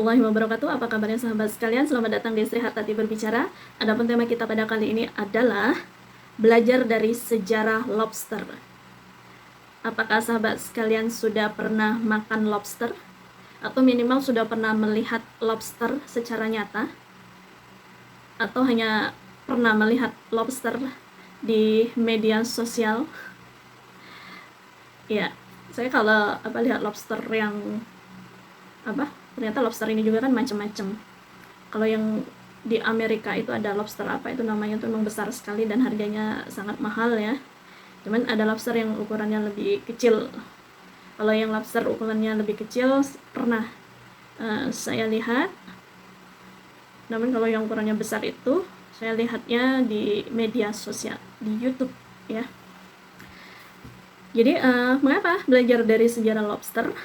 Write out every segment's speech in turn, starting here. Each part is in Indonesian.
warahmatullahi wabarakatuh. Apa kabarnya sahabat sekalian? Selamat datang di Sri Hartati Berbicara. Adapun tema kita pada kali ini adalah belajar dari sejarah lobster. Apakah sahabat sekalian sudah pernah makan lobster? Atau minimal sudah pernah melihat lobster secara nyata? Atau hanya pernah melihat lobster di media sosial? Ya, saya kalau lihat lobster yang ternyata lobster ini juga kan macam-macam. Kalau yang di Amerika itu ada lobster itu namanya tuh memang besar sekali dan harganya sangat mahal ya. Cuman ada lobster yang ukurannya lebih kecil. Kalau yang lobster ukurannya lebih kecil pernah saya lihat. Namun kalau yang ukurannya besar itu saya lihatnya di media sosial, di YouTube ya. Jadi mengapa belajar dari sejarah lobster?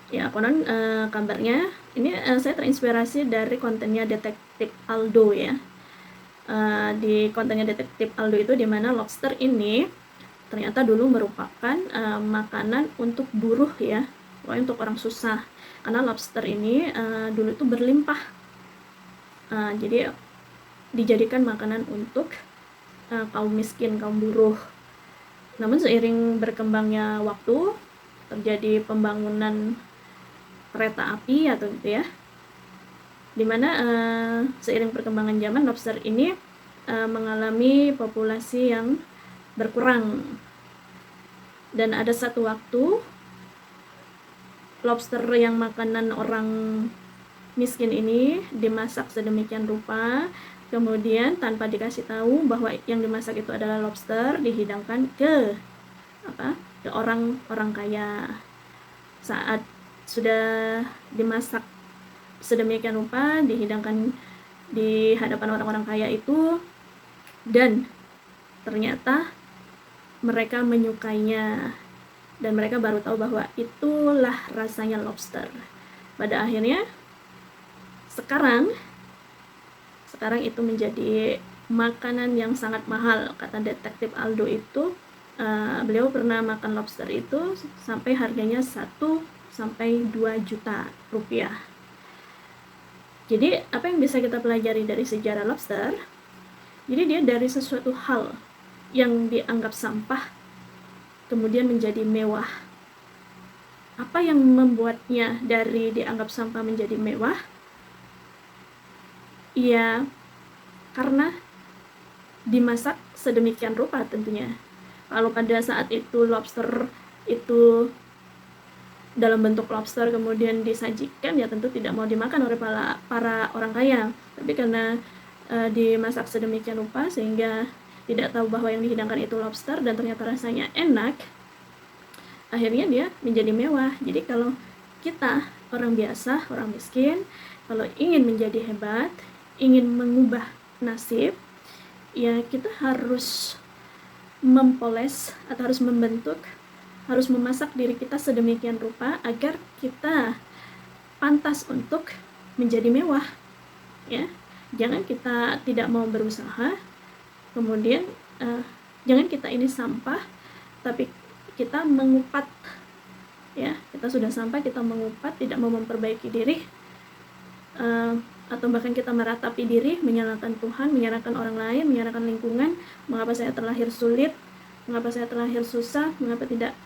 Ya, konon kabarnya ini saya terinspirasi dari kontennya Detektif Aldo ya. Di kontennya Detektif Aldo itu di mana lobster ini ternyata dulu merupakan makanan untuk buruh ya, untuk orang susah. Karena lobster ini dulu itu berlimpah, jadi dijadikan makanan untuk kaum miskin, kaum buruh. Namun seiring berkembangnya waktu, terjadi pembangunan kereta api atau gitu ya, dimana seiring perkembangan zaman lobster ini mengalami populasi yang berkurang. Dan ada satu waktu lobster yang makanan orang miskin ini dimasak sedemikian rupa, kemudian tanpa dikasih tahu bahwa yang dimasak itu adalah lobster, dihidangkan ke orang-orang kaya. Saat sudah dimasak sedemikian rupa, dihidangkan di hadapan orang-orang kaya itu, dan ternyata mereka menyukainya dan mereka baru tahu bahwa itulah rasanya lobster. Pada akhirnya sekarang itu menjadi makanan yang sangat mahal. Kata Detektif Aldo itu beliau pernah makan lobster itu sampai harganya 1-2 juta rupiah. Jadi apa yang bisa kita pelajari dari sejarah lobster? Jadi dia dari sesuatu hal yang dianggap sampah kemudian menjadi mewah. Apa yang membuatnya dari dianggap sampah menjadi mewah? Ya, karena dimasak sedemikian rupa tentunya. Kalau pada saat itu lobster itu dalam bentuk lobster kemudian disajikan, ya tentu tidak mau dimakan oleh para orang kaya. Tapi karena dimasak sedemikian rupa sehingga tidak tahu bahwa yang dihidangkan itu lobster dan ternyata rasanya enak, akhirnya dia menjadi mewah. Jadi kalau kita orang biasa, orang miskin, kalau ingin menjadi hebat, ingin mengubah nasib, ya kita harus mempoles atau harus membentuk, harus memasak diri kita sedemikian rupa agar kita pantas untuk menjadi mewah ya. Jangan kita tidak mau berusaha, kemudian jangan kita ini sampah tapi kita mengupat ya. Kita sudah sampah, kita mengupat, tidak mau memperbaiki diri, atau bahkan kita meratapi diri, menyalahkan Tuhan, menyalahkan orang lain, menyalahkan lingkungan. Mengapa saya terlahir sulit, mengapa saya terlahir susah, mengapa tidak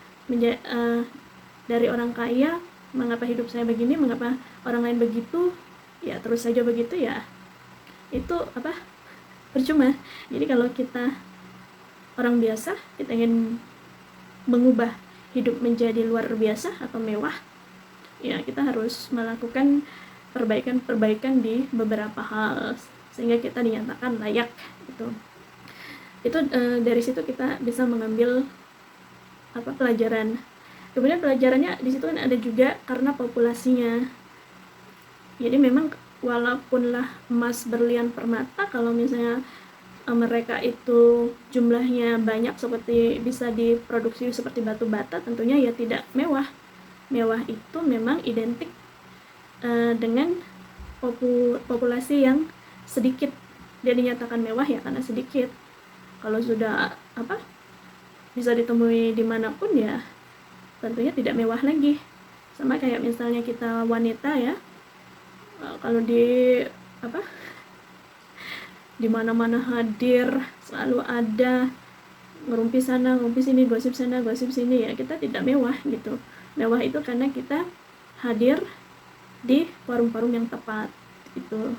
dari orang kaya, mengapa hidup saya begini, mengapa orang lain begitu, ya terus saja begitu ya, itu percuma. Jadi kalau kita orang biasa, kita ingin mengubah hidup menjadi luar biasa atau mewah, ya kita harus melakukan perbaikan di beberapa hal sehingga kita dinyatakan layak itu dari situ kita bisa mengambil pelajaran. Kemudian pelajarannya di situ kan ada juga karena populasinya. Jadi memang walaupunlah emas, berlian, permata, kalau misalnya mereka itu jumlahnya banyak seperti bisa diproduksi seperti batu bata, tentunya ya tidak mewah. Mewah itu memang identik dengan populasi yang sedikit. Dia dinyatakan mewah ya karena sedikit. Kalau sudah bisa ditemui dimanapun ya tentunya tidak mewah lagi. Sama kayak misalnya kita wanita ya, Kalau di apa, di mana-mana hadir, selalu ada, ngerumpi sana, ngerumpi sini, gosip sana, gosip sini, ya kita tidak mewah gitu. Mewah itu karena kita hadir di forum-forum yang tepat gitu.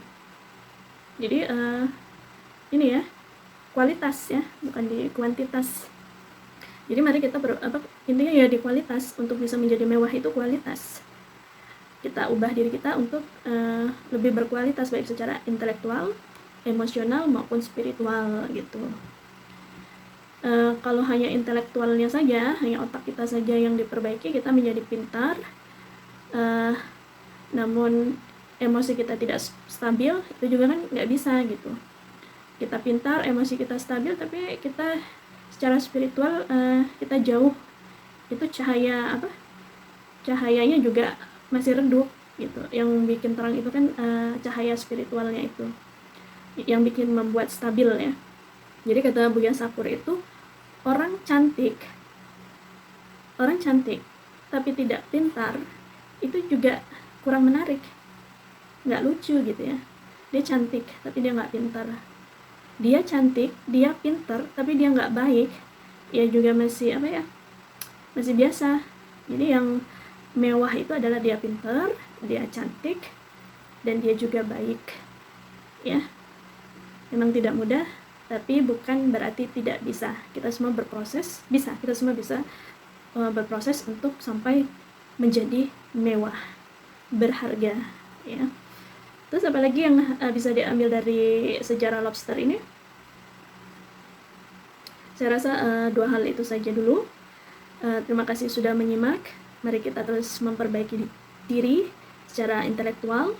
Jadi ini ya, kualitas ya, bukan di kuantitas. Jadi mari kita intinya ya di kualitas. Untuk bisa menjadi mewah itu kualitas. Kita ubah diri kita untuk lebih berkualitas, baik secara intelektual, emosional maupun spiritual gitu. Kalau hanya intelektualnya saja, hanya otak kita saja yang diperbaiki, kita menjadi pintar, namun emosi kita tidak stabil, itu juga kan nggak bisa gitu. Kita pintar, emosi kita stabil, tapi kita secara spiritual kita jauh, itu cahayanya juga masih redup gitu. Yang bikin terang itu kan cahaya spiritualnya itu yang bikin membuat stabil ya. Jadi kata Buya Shakur itu, orang cantik tapi tidak pintar itu juga kurang menarik, nggak lucu gitu ya. Dia cantik tapi dia nggak pintar, dia cantik, dia pintar tapi dia nggak baik, ya juga masih masih biasa. Jadi yang mewah itu adalah dia pintar, dia cantik, dan dia juga baik ya. Memang tidak mudah, tapi bukan berarti tidak bisa. Kita semua berproses, kita semua bisa berproses untuk sampai menjadi mewah, berharga ya. Terus apa lagi yang bisa diambil dari sejarah lobster ini? Saya rasa dua hal itu saja dulu. Terima kasih sudah menyimak. Mari kita terus memperbaiki diri secara intelektual,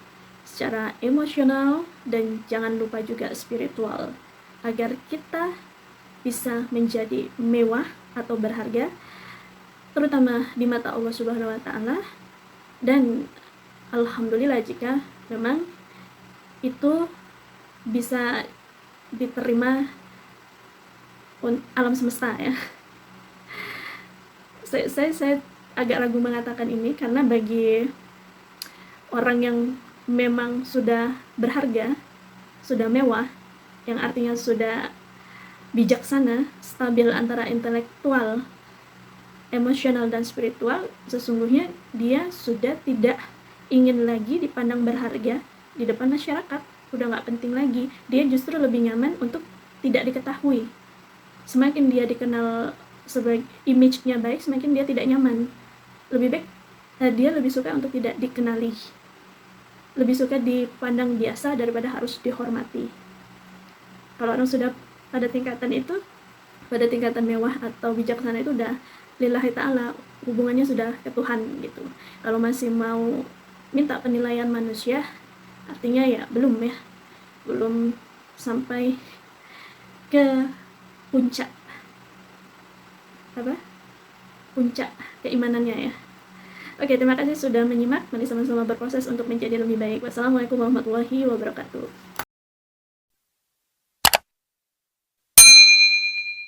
secara emosional, dan jangan lupa juga spiritual, agar kita bisa menjadi mewah atau berharga, terutama di mata Allah Subhanahu wa Ta'ala. Dan alhamdulillah jika memang itu bisa diterima alam semesta ya. Saya agak ragu mengatakan ini karena bagi orang yang memang sudah berharga, sudah mewah, yang artinya sudah bijaksana, stabil antara intelektual, emosional, dan spiritual, sesungguhnya dia sudah tidak ingin lagi dipandang berharga di depan masyarakat. Udah nggak penting lagi. Dia justru lebih nyaman untuk tidak diketahui. Semakin dia dikenal sebagai image-nya baik, semakin dia tidak nyaman. Lebih baik dia lebih suka untuk tidak dikenali, lebih suka dipandang biasa daripada harus dihormati. Kalau orang sudah pada tingkatan itu, pada tingkatan mewah atau bijaksana, itu udah lillahi ta'ala, hubungannya sudah ke Tuhan gitu. Kalau masih mau minta penilaian manusia, artinya ya belum sampai ke puncak puncak keimanannya ya. Oke, terima kasih sudah menyimak. Mari sama-sama berproses untuk menjadi lebih baik. Wassalamualaikum warahmatullahi wabarakatuh.